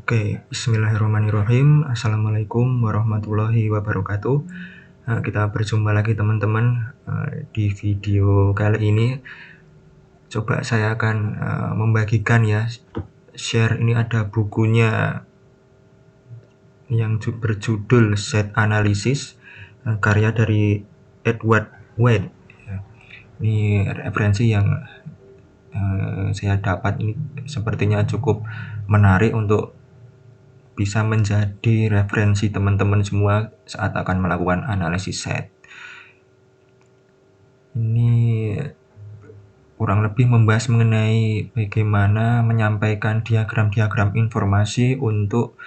Oke, bismillahirrahmanirrahim. Assalamualaikum warahmatullahi wabarakatuh. Kita berjumpa lagi teman-teman. Di video kali ini coba saya akan membagikan ya, share ini ada bukunya yang berjudul Set Analysis, karya dari Edward White. Ini referensi yang saya dapat, ini sepertinya cukup menarik untuk bisa menjadi referensi teman-teman semua saat akan melakukan analisis set. Ini kurang lebih membahas mengenai bagaimana menyampaikan diagram-diagram informasi untuk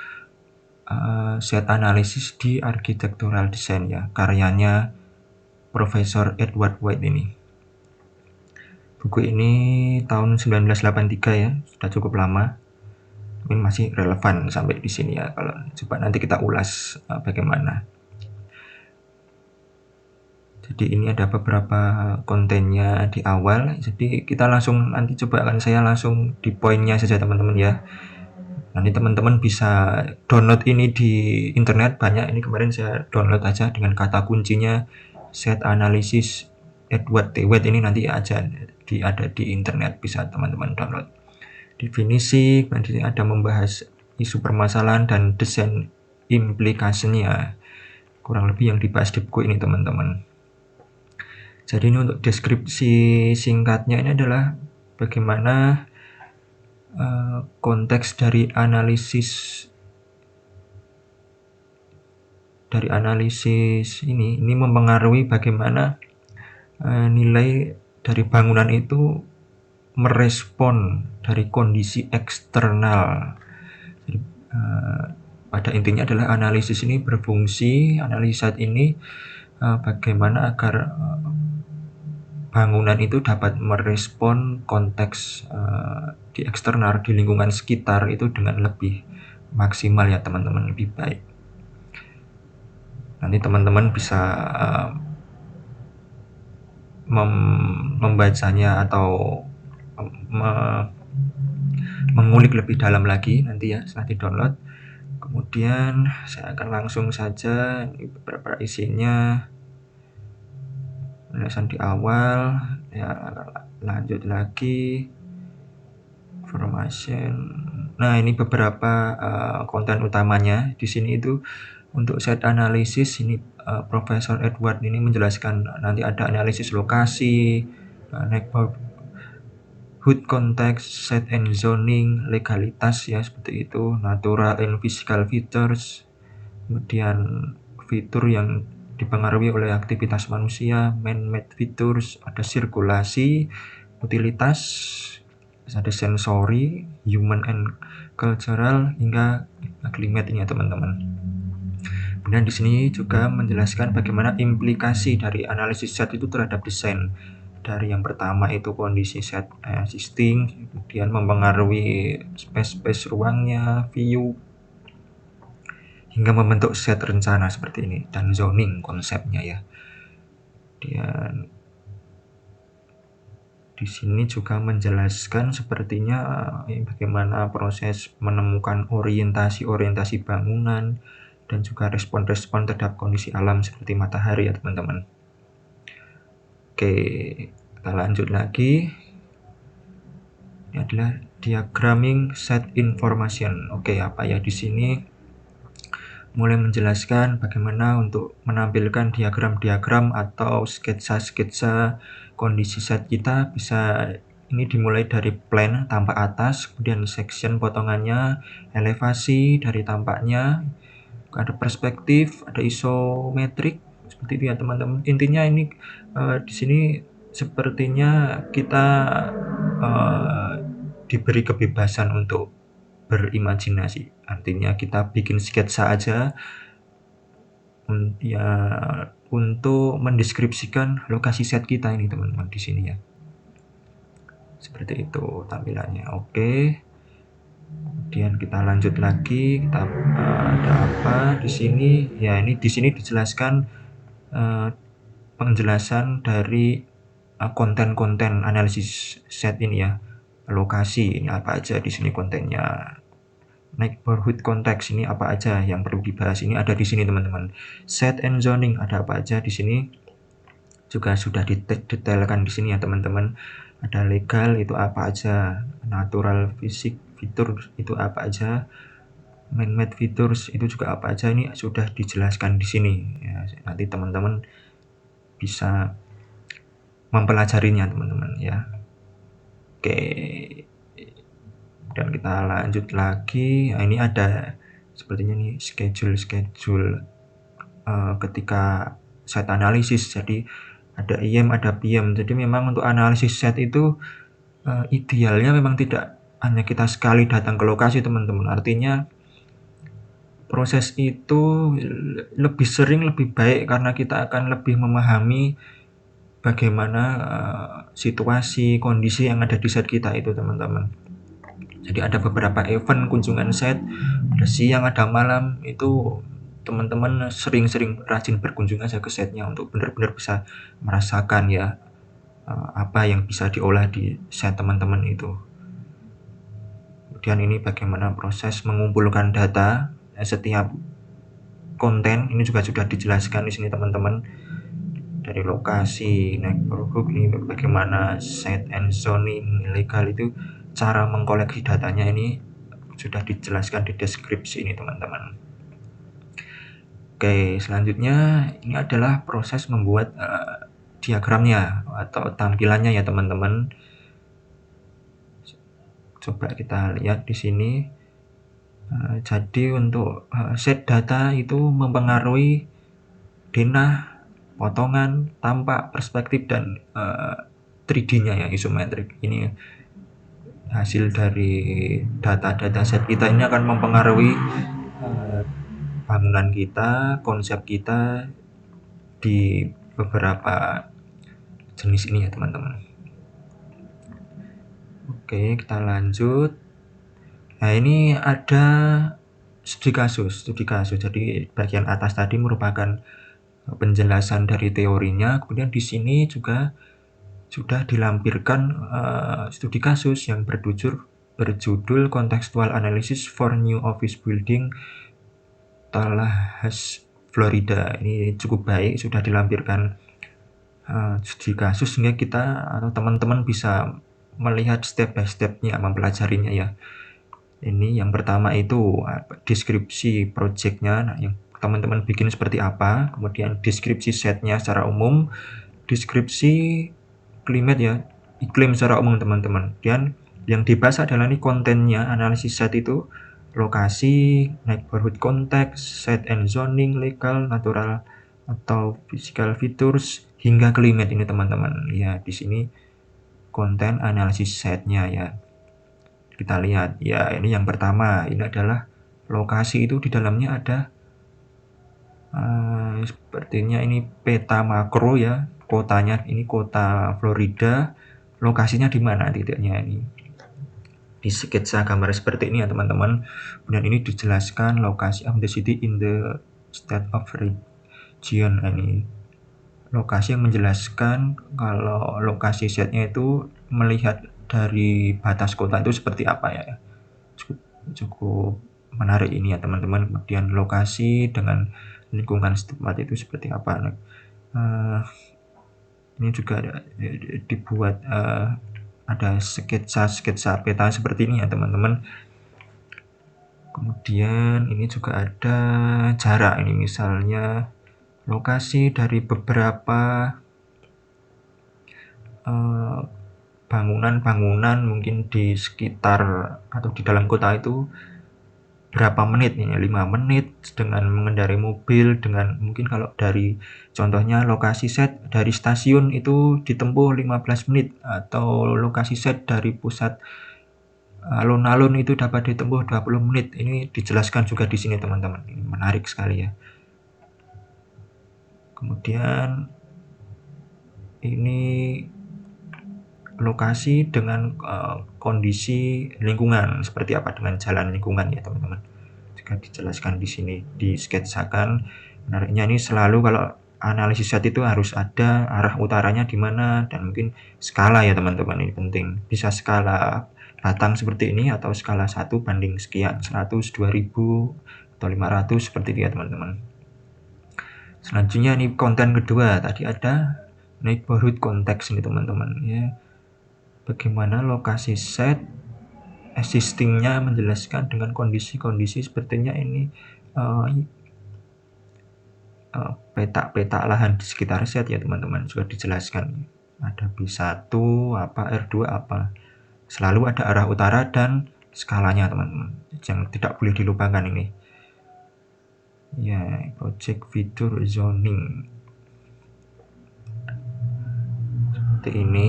set analisis di architectural design ya, karyanya Profesor Edward White ini. Buku ini tahun 1983 ya, sudah cukup lama. Ini masih relevan sampai di sini ya. Kalau coba nanti kita ulas bagaimana. Jadi ini ada beberapa kontennya di awal. Jadi kita langsung nanti coba saya langsung di poinnya saja teman-teman ya. Nanti teman-teman bisa download ini di internet banyak. Ini kemarin saya download aja dengan kata kuncinya Set Analysis Edward White, ini nanti aja ada di internet, bisa teman-teman download. Definisi, nanti ada membahas isu permasalahan dan desain implikasinya. Kurang lebih yang dibahas di buku ini teman-teman. Jadi ini untuk deskripsi singkatnya ini adalah bagaimana konteks dari analisis ini mempengaruhi bagaimana nilai dari bangunan itu merespon dari kondisi eksternal. Jadi, pada intinya adalah analisis ini berfungsi, analisa ini bagaimana agar bangunan itu dapat merespon konteks di eksternal, di lingkungan sekitar itu dengan lebih maksimal ya teman-teman, lebih baik. Nanti teman-teman bisa membacanya atau mengulik lebih dalam lagi nanti ya setelah di-download. Kemudian saya akan langsung saja, ini beberapa isinya. Penjelasan di awal ya, lanjut lagi information. Nah, ini beberapa konten utamanya di sini. Itu untuk set analisis ini Profesor Edward ini menjelaskan nanti ada analisis lokasi, neighborhood context, set and zoning, legalitas ya seperti itu, natural and physical features, kemudian fitur yang dipengaruhi oleh aktivitas manusia, man-made features, ada sirkulasi, utilitas, ada sensory, human and cultural, hingga climate ini ya teman-teman. Kemudian di sini juga menjelaskan bagaimana implikasi dari analisis set itu terhadap desain. Dari yang pertama itu kondisi set existing, kemudian mempengaruhi space ruangnya, view, hingga membentuk set rencana seperti ini, dan zoning konsepnya ya. Dan di sini juga menjelaskan sepertinya bagaimana proses menemukan orientasi bangunan dan juga respon-respon terhadap kondisi alam seperti matahari ya teman-teman. Oke, kita lanjut lagi. Ini adalah diagramming set information. Oke, apa ya di sini? Mulai menjelaskan bagaimana untuk menampilkan diagram-diagram atau sketsa-sketsa kondisi set kita. Bisa ini dimulai dari plan tampak atas, kemudian section potongannya, elevasi dari tampaknya, ada perspektif, ada isometrik seperti itu ya teman-teman. Intinya ini di sini sepertinya kita diberi kebebasan untuk berimajinasi. Artinya kita bikin sketsa aja ya untuk mendeskripsikan lokasi set kita ini teman-teman di sini ya. Seperti itu tampilannya. Oke. Kemudian kita lanjut lagi, kita ada apa di sini? Ya, ini di sini dijelaskan penjelasan dari konten-konten analisis set ini ya. Lokasi ini apa aja di sini kontennya. Neighborhood context ini apa aja yang perlu dibahas, ini ada di sini teman-teman. Set and zoning ada apa aja di sini juga sudah didetailkan di sini ya teman-teman. Ada legal itu apa aja, natural physics fitur itu apa aja, man-made features itu juga apa aja, ini sudah dijelaskan di sini ya. Nanti teman-teman bisa mempelajarinya teman-teman ya. Oke, dan kita lanjut lagi. Nah, ini ada sepertinya nih schedule ketika set analisis. Jadi ada IM ada PM. Jadi memang untuk analisis set itu idealnya memang tidak hanya kita sekali datang ke lokasi teman-teman. Artinya proses itu lebih sering lebih baik karena kita akan lebih memahami bagaimana situasi kondisi yang ada di set kita itu teman-teman. Jadi ada beberapa event kunjungan set, ada siang ada malam, itu teman-teman sering-sering rajin berkunjung aja ke setnya untuk benar-benar bisa merasakan ya apa yang bisa diolah di set teman-teman itu. Kemudian ini bagaimana proses mengumpulkan data setiap konten, ini juga sudah dijelaskan di sini teman-teman. Dari lokasi, neighborhood, ini bagaimana set and zoning legal itu cara mengkoleksi datanya, ini sudah dijelaskan di deskripsi ini teman-teman. Oke, selanjutnya ini adalah proses membuat diagramnya atau tampilannya ya teman-teman. Coba kita lihat di sini. Jadi untuk set data itu mempengaruhi denah, potongan, tampak, perspektif, dan 3D-nya ya, isometrik. Ini hasil dari data-data set kita ini akan mempengaruhi bangunan kita, konsep kita di beberapa jenis ini ya teman-teman. Oke, kita lanjut. Nah, ini ada studi kasus. Jadi bagian atas tadi merupakan penjelasan dari teorinya, kemudian di sini juga sudah dilampirkan studi kasus yang berjudul Contextual Analysis for New Office Building Tallahassee, Florida. Ini cukup baik, sudah dilampirkan studi kasus sehingga kita atau teman-teman bisa melihat step by stepnya mempelajarinya ya. Ini yang pertama itu deskripsi projectnya, nah, yang teman-teman bikin seperti apa, kemudian deskripsi setnya secara umum, deskripsi climate ya, iklim secara umum teman-teman. Dan yang dibahas adalah nih kontennya, analisis set itu, lokasi, neighborhood context, set and zoning, legal, natural atau physical features, hingga climate ini teman-teman. Ya, di sini konten analisis setnya ya. Kita lihat ya, ini yang pertama, ini adalah lokasi, itu di dalamnya ada sepertinya ini peta makro ya, kotanya ini kota Florida, lokasinya di mana titiknya ini di sketsa gambar seperti ini ya teman-teman. Kemudian ini dijelaskan lokasi of the city in the state of region. Ini lokasi yang menjelaskan kalau lokasi setnya itu melihat dari batas kota itu seperti apa ya. Cukup menarik ini ya teman-teman. Kemudian lokasi dengan lingkungan setempat itu seperti apa. Ini juga dibuat ada sketsa peta seperti ini ya teman-teman. Kemudian ini juga ada jarak, ini misalnya lokasi dari beberapa bangunan mungkin di sekitar atau di dalam kota itu berapa menit nih, 5 menit dengan mengendarai mobil, dengan mungkin kalau dari contohnya lokasi set dari stasiun itu ditempuh 15 menit, atau lokasi set dari pusat alun-alun itu dapat ditempuh 20 menit. Ini dijelaskan juga di sini teman-teman. Ini menarik sekali ya. Kemudian ini lokasi dengan kondisi lingkungan seperti apa, dengan jalan lingkungan ya teman-teman. Juga dijelaskan di sini, disketsakan. Menariknya ini selalu kalau analisis set itu harus ada arah utaranya di mana, dan mungkin skala ya teman-teman, ini penting. Bisa skala batang seperti ini atau skala 1 banding sekian, 100, 2000, atau 500 seperti itu ya teman-teman. Selanjutnya ini konten kedua, tadi ada neighborhood context ini teman-teman ya. Bagaimana lokasi set existing-nya menjelaskan dengan kondisi-kondisi sepertinya ini peta lahan di sekitar set ya teman-teman, sudah dijelaskan. Ada B1 apa, R2 apa. Selalu ada arah utara dan skalanya teman-teman, yang tidak boleh dilupakan ini ya. Project feature zoning seperti ini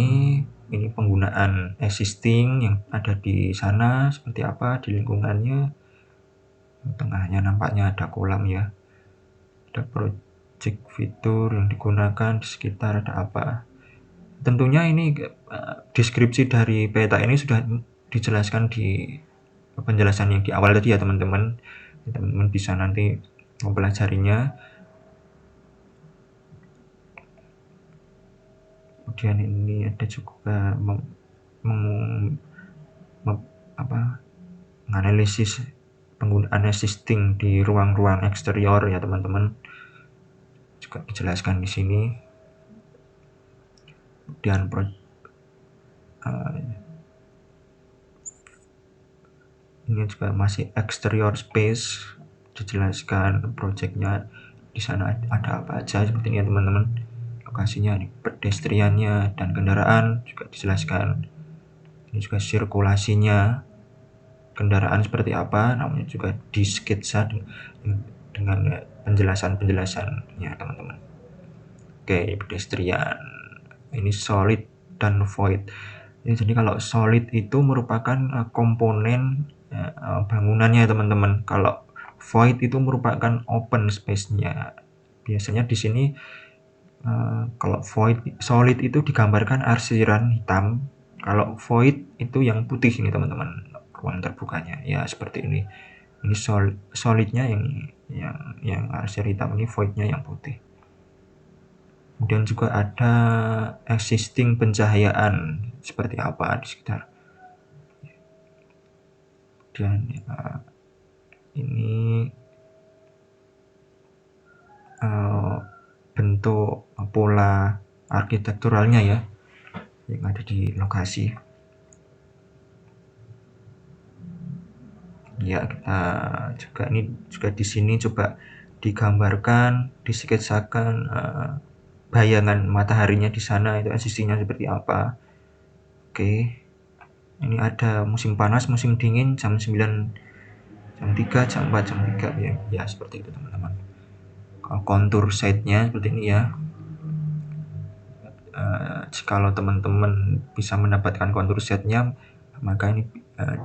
penggunaan existing yang ada di sana seperti apa, di lingkungannya. Tengahnya nampaknya ada kolam ya, ada project feature yang digunakan di sekitar ada apa. Tentunya ini deskripsi dari peta ini sudah dijelaskan di penjelasan yang di awal tadi ya teman-teman. Teman-teman bisa nanti mempelajarinya. Kemudian ini ada juga menganalisis penggunaan existing di ruang-ruang eksterior ya teman-teman, juga dijelaskan di sini. Kemudian ini juga masih exterior space, dijelaskan projectnya di sana ada apa aja seperti ini ya teman-teman. Lokasinya, pedestriannya dan kendaraan juga dijelaskan. Ini juga sirkulasinya, kendaraan seperti apa, namanya juga disketsa dengan penjelasan-penjelasannya teman-teman. Oke, pedestrian. Ini solid dan void. Ya, jadi kalau solid itu merupakan komponen bangunannya teman-teman. Kalau void itu merupakan open space-nya. Biasanya di sini kalau void, solid itu digambarkan arsiran hitam. Kalau void itu yang putih ini teman-teman, ruang terbukanya ya seperti ini. Ini solidnya yang arsir hitam, ini voidnya yang putih. Kemudian juga ada existing pencahayaan seperti apa di sekitar. Dan ini bentuk pola arsitekturalnya ya yang ada di lokasi. Ya, kita juga ini juga di sini coba digambarkan, disketsakan bayangan mataharinya di sana itu existingnya seperti apa. Oke. Ini ada musim panas, musim dingin, jam 9, jam 3, jam 4, jam 3 ya. Ya, seperti itu teman-teman. Kontur site-nya seperti ini ya. Kalau teman-teman bisa mendapatkan kontur setnya, maka ini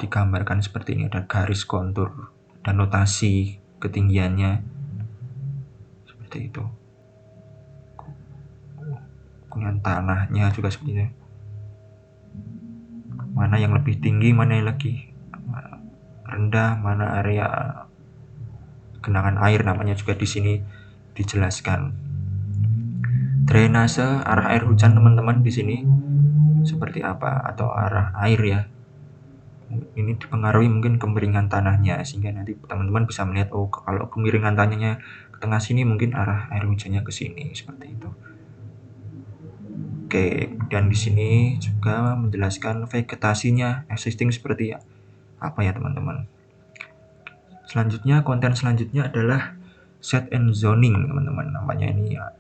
digambarkan seperti ini, ada garis kontur dan notasi ketinggiannya seperti itu. Kemudian tanahnya juga seperti ini, mana yang lebih tinggi, mana yang lagi rendah, mana area genangan air, namanya juga di sini dijelaskan. Drainase arah air hujan teman-teman di sini seperti apa, atau arah air ya. Ini dipengaruhi mungkin kemiringan tanahnya, sehingga nanti teman-teman bisa melihat, oh kalau kemiringan tanahnya ke tengah sini mungkin arah air hujannya ke sini, seperti itu. Oke, dan di sini juga menjelaskan vegetasinya existing seperti apa ya teman-teman. Selanjutnya, konten selanjutnya adalah set and zoning teman-teman, namanya ini ya.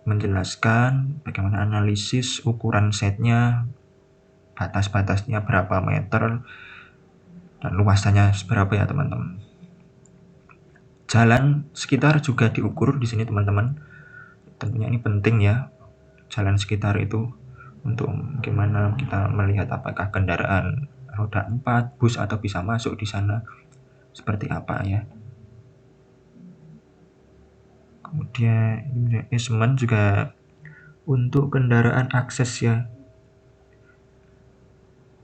Menjelaskan bagaimana analisis ukuran setnya, batas-batasnya berapa meter, dan luasannya seberapa ya teman-teman. Jalan sekitar juga diukur di sini teman-teman. Tentunya ini penting ya, jalan sekitar itu untuk gimana kita melihat apakah kendaraan roda 4, bus atau bisa masuk di sana seperti apa ya. Kemudian easement juga untuk kendaraan akses ya.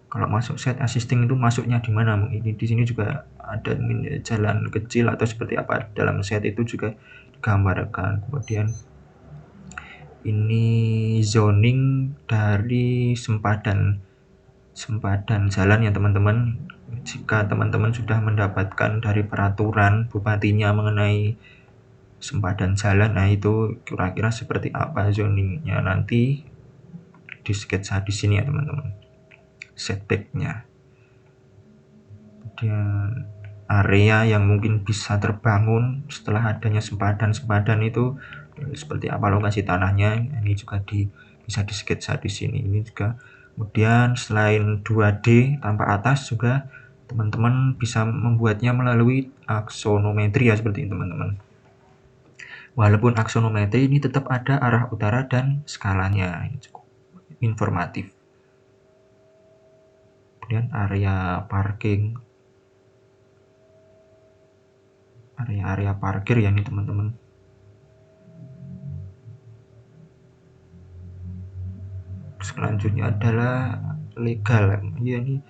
Kalau masuk set assisting itu masuknya di mana? Ini di sini juga ada jalan kecil atau seperti apa dalam set itu juga digambarkan. Kemudian ini zoning dari sempadan jalan ya teman-teman. Jika teman-teman sudah mendapatkan dari peraturan bupatinya mengenai sempadan jalan, nah itu kira-kira seperti apa zoningnya nanti di sketsa di sini ya teman-teman, setbacknya. Kemudian area yang mungkin bisa terbangun setelah adanya sempadan itu seperti apa lokasi tanahnya, ini juga bisa di sketsa di sini. Ini juga kemudian selain 2D tanpa atas juga teman-teman bisa membuatnya melalui aksonometri ya, seperti ini teman-teman. Walaupun aksonometri ini tetap ada arah utara dan skalanya, ini cukup informatif. Kemudian area parking, area parkir ya ini teman-teman. Selanjutnya adalah legal, ya ini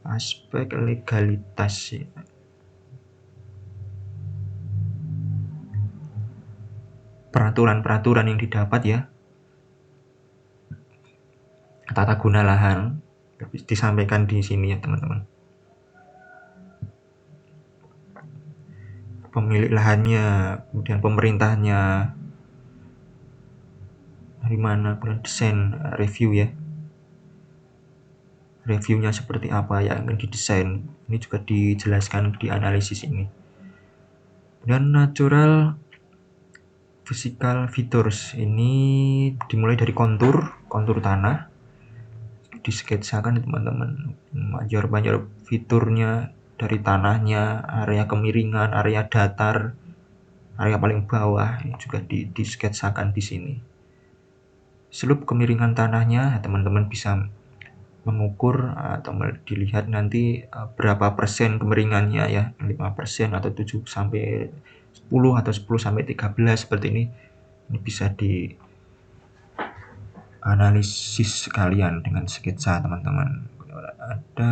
aspek legalitas ya. Peraturan-peraturan yang didapat ya, tata guna lahan disampaikan di sini ya teman-teman. Pemilik lahannya, kemudian pemerintahnya, dari mana, kemudian desain review ya, reviewnya seperti apa yang akan didesain, ini juga dijelaskan di analisis ini. Dan natural physical features ini dimulai dari kontur tanah, disketsakan teman-teman, banyak fiturnya dari tanahnya, area kemiringan, area datar, area paling bawah, ini juga disketsakan di sini. Slope kemiringan tanahnya teman-teman bisa mengukur atau dilihat nanti berapa persen kemiringannya ya, 5% atau 7 sampai 10 atau 10 sampai 13 seperti ini bisa di analisis sekalian dengan sketsa teman-teman. Ada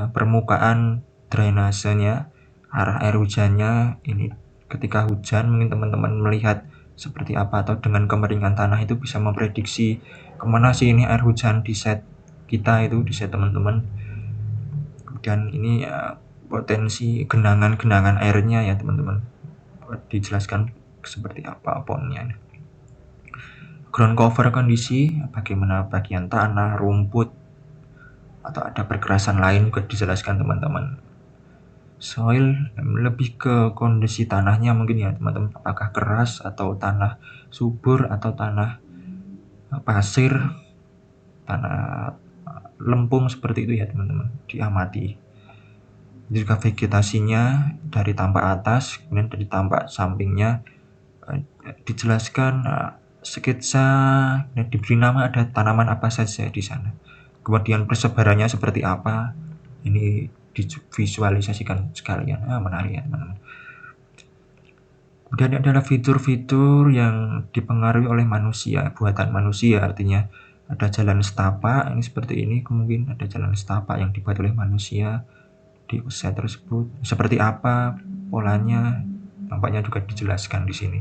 permukaan drainasenya, arah air hujannya, ini ketika hujan mungkin teman-teman melihat seperti apa, atau dengan kemiringan tanah itu bisa memprediksi kemana sih ini air hujan di set kita itu, di set teman-teman. Kemudian ini potensi genangan airnya ya teman-teman, dijelaskan seperti apa ponnya. Ground cover kondisi, bagaimana bagian tanah, rumput, atau ada pergerasan lain juga dijelaskan teman-teman. Soil lebih ke kondisi tanahnya mungkin ya teman-teman, apakah keras atau tanah subur atau tanah pasir, tanah lempung, seperti itu ya teman-teman, diamati. Juga vegetasinya dari tampak atas, kemudian dari tampak sampingnya dijelaskan, sketsa dan diberi nama ada tanaman apa saja di sana. Kemudian persebarannya seperti apa, ini divisualisasikan sekalian. Menarik ya teman-teman. Kemudian adalah fitur-fitur yang dipengaruhi oleh manusia, buatan manusia, artinya ada jalan setapak, ini seperti ini, mungkin ada jalan setapak yang dibuat oleh manusia di usaha tersebut. Seperti apa polanya, nampaknya juga dijelaskan di sini.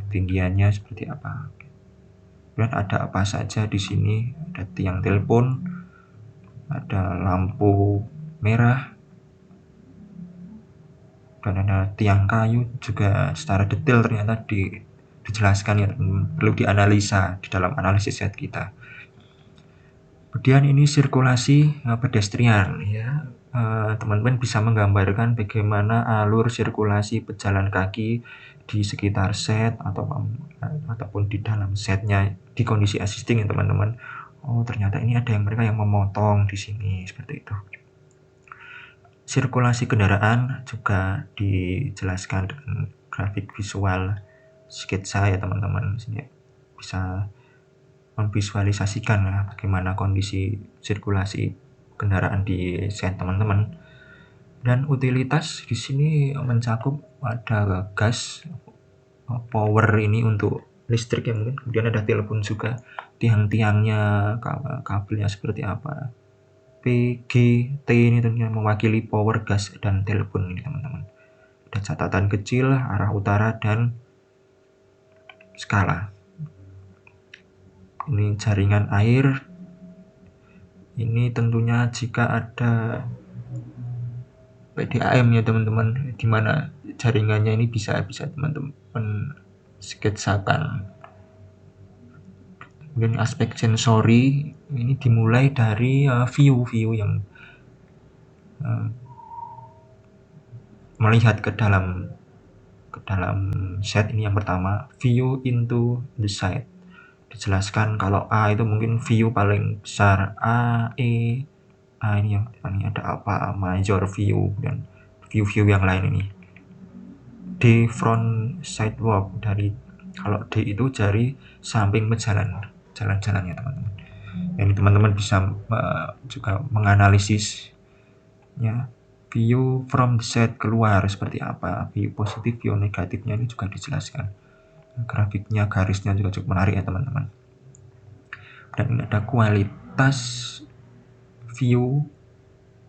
Ketinggiannya seperti apa. Dan ada apa saja di sini, ada tiang telepon, ada lampu merah, dan ada tiang kayu juga secara detail ternyata dijelaskan ya, perlu dianalisa di dalam analisis set kita. Kemudian ini sirkulasi pedestrian ya, teman-teman bisa menggambarkan bagaimana alur sirkulasi pejalan kaki di sekitar set ataupun di dalam setnya di kondisi existing ya teman-teman. Oh ternyata ini ada mereka yang memotong di sini, seperti itu. Sirkulasi kendaraan juga dijelaskan dengan grafik visual sketsa ya teman-teman, sehingga bisa memvisualisasikan ya, bagaimana kondisi sirkulasi kendaraan di set teman-teman. Dan utilitas di sini mencakup ada gas, power ini untuk listrik ya mungkin, kemudian ada telepon juga, tiang-tiangnya, kabelnya seperti apa. PGT ini tentunya mewakili power, gas, dan telepon ini teman-teman. Ada catatan kecil, arah utara, dan skala. Ini jaringan air Ini tentunya jika ada PDAM ya teman-teman, di mana jaringannya ini bisa teman-teman sketsakan. Kemudian aspek sensori ini dimulai dari view yang melihat ke dalam set. Ini yang pertama, view into the site. Dijelaskan kalau A itu mungkin view paling besar, A, E, A ini ada apa, major view, dan view yang lain ini. D, front sidewalk, dari kalau D itu dari samping jalan-jalannya teman-teman. Ini teman-teman bisa juga menganalisis ya, view from the set keluar seperti apa, view positif, view negatifnya ini juga dijelaskan. Grafiknya, garisnya juga cukup menarik ya teman-teman. Dan ini ada kualitas view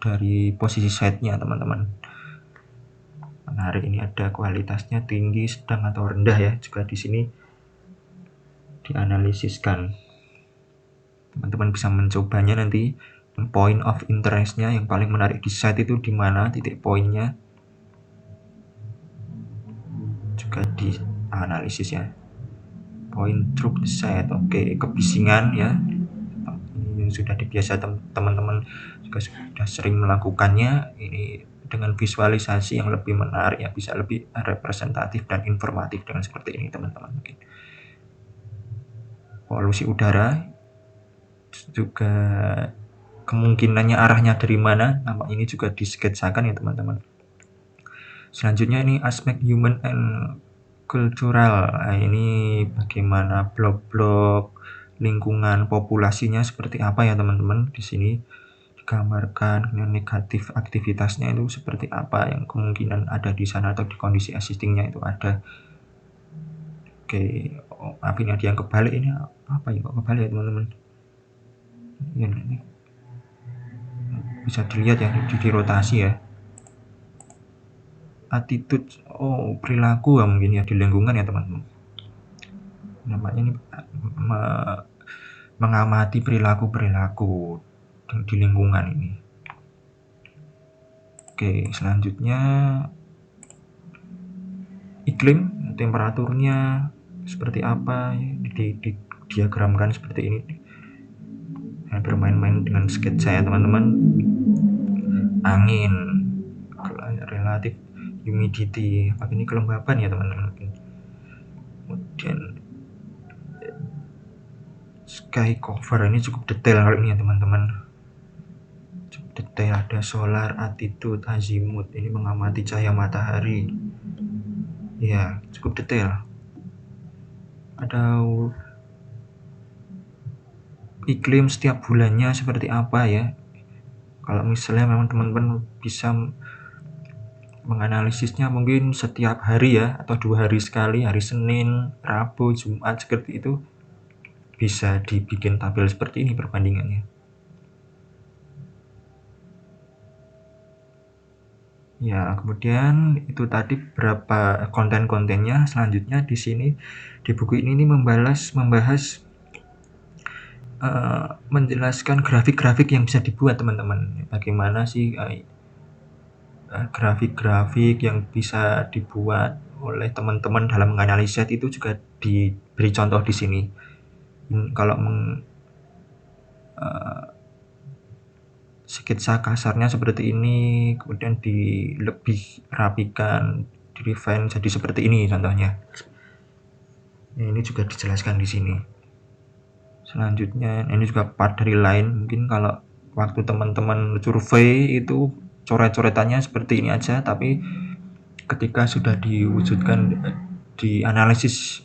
dari posisi setnya teman-teman. Menarik, ini ada kualitasnya tinggi, sedang atau rendah ya, juga di sini dianalisiskan. Teman-teman bisa mencobanya nanti. Point of interestnya yang paling menarik di set itu di mana, titik poinnya juga dianalisis ya. Point through the set, oke, kebisingan ya, ini sudah dibiasa teman-teman juga sudah sering melakukannya. Ini dengan visualisasi yang lebih menarik ya, bisa lebih representatif dan informatif dengan seperti ini teman-teman. Mungkin polusi udara juga kemungkinannya arahnya dari mana, nama ini juga disketsakan ya teman-teman. Selanjutnya ini aspek human and cultural. Nah, ini bagaimana blok-blok lingkungan populasinya seperti apa ya teman-teman. Di sini digambarkan negatif aktivitasnya itu seperti apa, yang kemungkinan ada di sana atau di kondisi existingnya itu ada. Oke, maaf ini ada yang kebalik, ini apa ya, kok kebalik ya teman-teman. Ini bisa dilihat ya, di rotasi ya. Attitude, perilaku ya mungkin ya, di lingkungan ya teman-teman. Namanya ini mengamati perilaku di lingkungan ini. Oke, selanjutnya iklim, temperaturnya seperti apa, didiagramkan seperti ini. Nah, bermain-main dengan sketsa ya teman-teman. Angin, relatif humidity, ini kelembapan ya teman-teman. Kemudian sky cover, ini cukup detail kali ini ya teman-teman. Cukup detail, ada solar attitude, azimuth, ini mengamati cahaya matahari. Ya, cukup detail. Ada iklim setiap bulannya seperti apa ya. Kalau misalnya memang teman-teman bisa menganalisisnya mungkin setiap hari ya, atau 2 hari sekali, hari Senin, Rabu, Jumat, seperti itu, bisa dibikin tabel seperti ini perbandingannya. Ya, kemudian itu tadi berapa konten-kontennya. Selanjutnya di sini di buku ini membahas menjelaskan grafik-grafik yang bisa dibuat teman-teman. Bagaimana sih grafik-grafik yang bisa dibuat oleh teman-teman dalam menganalisa itu juga diberi contoh di sini. Kalau sketsa kasarnya seperti ini, kemudian lebih rapikan, di refine jadi seperti ini contohnya. Ini juga dijelaskan di sini. Selanjutnya ini juga part dari line. Mungkin kalau waktu teman-teman survei itu coret-coretannya seperti ini aja, tapi ketika sudah diwujudkan di analisis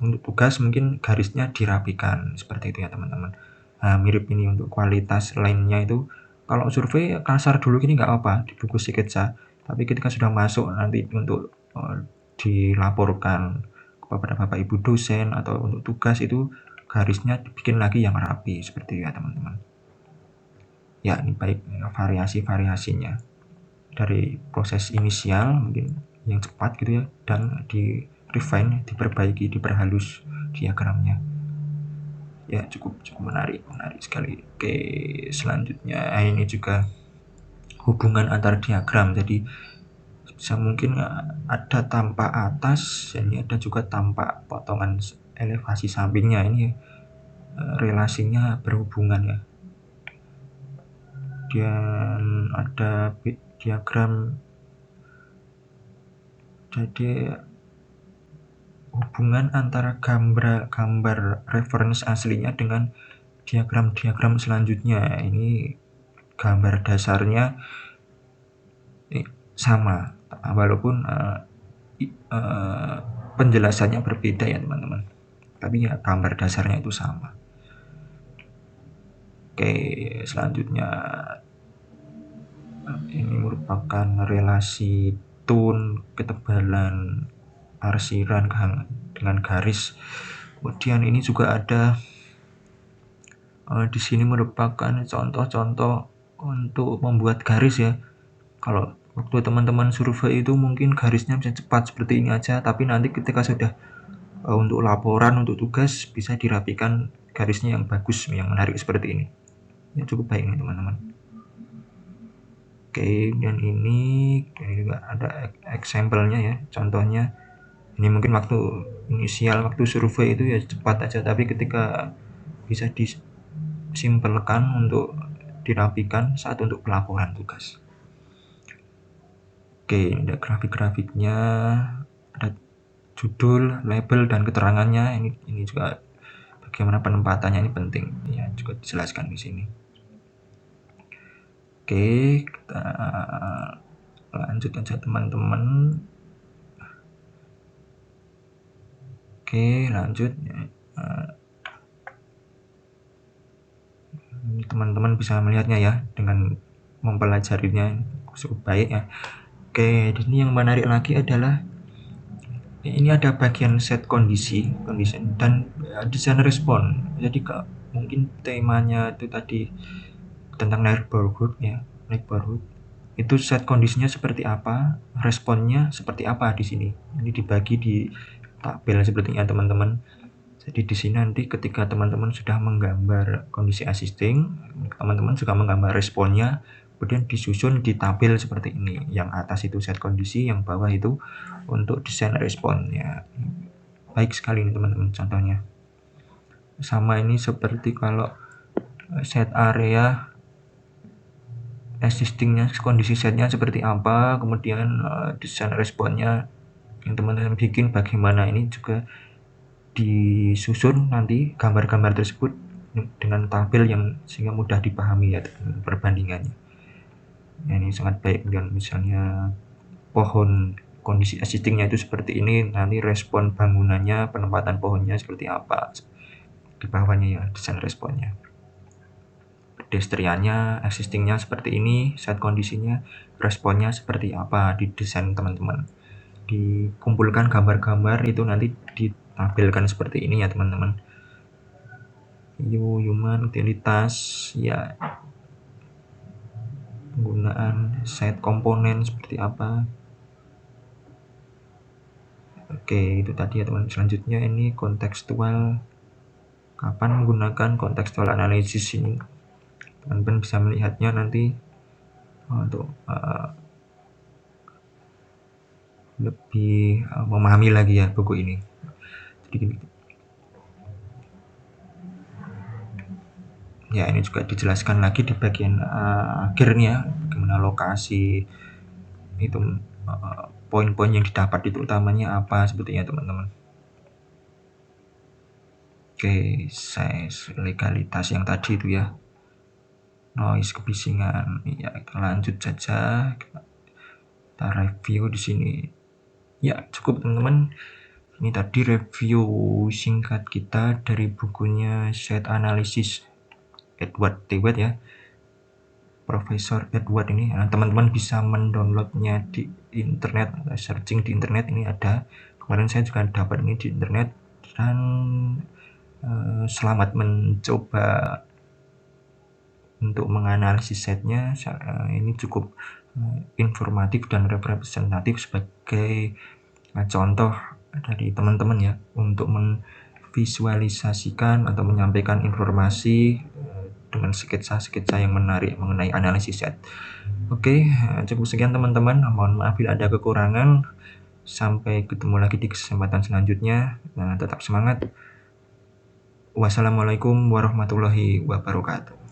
untuk tugas, mungkin garisnya dirapikan seperti itu ya teman-teman. Nah, mirip ini untuk kualitas line-nya itu. Kalau survei kasar dulu gini nggak apa di buku sketsa, tapi ketika sudah masuk nanti untuk dilaporkan kepada Bapak Ibu dosen atau untuk tugas, itu garisnya dibikin lagi yang rapi seperti itu ya teman-teman. Ya, ini baik variasi-variasinya dari proses inisial mungkin yang cepat gitu ya, dan di refine, diperbaiki, diperhalus diagramnya. Ya, cukup menarik sekali. Oke, selanjutnya ini juga hubungan antar diagram. Jadi bisa mungkin ada tampak atas, ini ada juga tampak potongan elevasi sampingnya. Ini relasinya berhubungan ya. Dan ada diagram, jadi hubungan antara gambar reference aslinya dengan diagram selanjutnya. Ini gambar dasarnya sama, walaupun penjelasannya berbeda ya teman-teman, tapi ya gambar dasarnya itu sama. Oke, selanjutnya ini merupakan relasi tone, ketebalan arsiran dengan garis. Kemudian ini juga ada di sini merupakan contoh-contoh untuk membuat garis ya. Kalau waktu teman-teman survei itu mungkin garisnya bisa cepat seperti ini aja, tapi nanti ketika sudah untuk laporan, untuk tugas, bisa dirapikan garisnya yang bagus, yang menarik seperti ini. Ya, cukup baik nih teman-teman. Oke, dan ini juga ada example-nya ya, contohnya. Ini mungkin waktu inisial, waktu survei itu ya cepat aja, tapi ketika bisa disimpelkan untuk dirapikan saat untuk pelaporan tugas. Oke, ini ada grafik-grafiknya, ada judul, label, dan keterangannya. Ini juga bagaimana penempatannya ini penting ya, juga dijelaskan di sini. Oke, kita lanjut aja teman-teman. Oke, lanjut. Teman-teman bisa melihatnya ya dengan mempelajarinya cukup baik ya. Oke, di sini yang menarik lagi adalah ini ada bagian set kondisi dan desain respon. Jadi mungkin temanya itu tadi tentang neighborhood ya, neighborhood. Itu set kondisinya seperti apa, responnya seperti apa di sini. Ini dibagi di tabel sepertinya teman-teman. Jadi di sini nanti ketika teman-teman sudah menggambar kondisi existing, teman-teman juga menggambar responnya, kemudian disusun di tabel seperti ini. Yang atas itu set kondisi, yang bawah itu untuk desain responnya. Baik sekali nih teman-teman contohnya. Sama ini seperti kalau set area existingnya, kondisi setnya seperti apa, kemudian desain responnya yang teman-teman bikin bagaimana, ini juga disusun nanti gambar-gambar tersebut dengan tabel yang sehingga mudah dipahami ya perbandingannya. Ya, ini sangat baik. Dan misalnya pohon kondisi existingnya itu seperti ini, nanti respon bangunannya, penempatan pohonnya seperti apa di bawahnya ya, desain responnya. Pedestriannya, existingnya seperti ini, set kondisinya, responnya seperti apa di desain teman-teman. Dikumpulkan gambar-gambar itu nanti ditampilkan seperti ini ya teman-teman. Human utilitas ya, penggunaan set komponen seperti apa. Oke, itu tadi ya teman. Selanjutnya ini kontekstual, kapan menggunakan kontekstual analisis. Ini teman-teman bisa melihatnya nanti untuk lebih memahami lagi ya buku ini. Jadi ya, ini juga dijelaskan lagi di bagian akhirnya bagaimana lokasi itu, poin-poin yang didapat itu utamanya apa sebetulnya teman-teman. Oke, size, legalitas yang tadi itu ya, noise, kebisingan. Ya, kita lanjut saja, kita review di sini. Ya, cukup teman-teman. Ini tadi review singkat kita dari bukunya Set Analysis Edward Tewet ya, Profesor Edward ini. Teman-teman bisa mendownloadnya di internet, searching di internet, ini ada. Kemarin saya juga dapat ini di internet. Dan selamat mencoba untuk menganalisis setnya. Ini cukup informatif dan representatif sebagai contoh dari teman-teman ya, untuk memvisualisasikan atau menyampaikan informasi dengan sketsa-sketsa yang menarik mengenai analisis set. Oke, cukup sekian teman-teman. Mohon maaf bila ada kekurangan. Sampai ketemu lagi di kesempatan selanjutnya. Tetap semangat. Wassalamualaikum warahmatullahi wabarakatuh.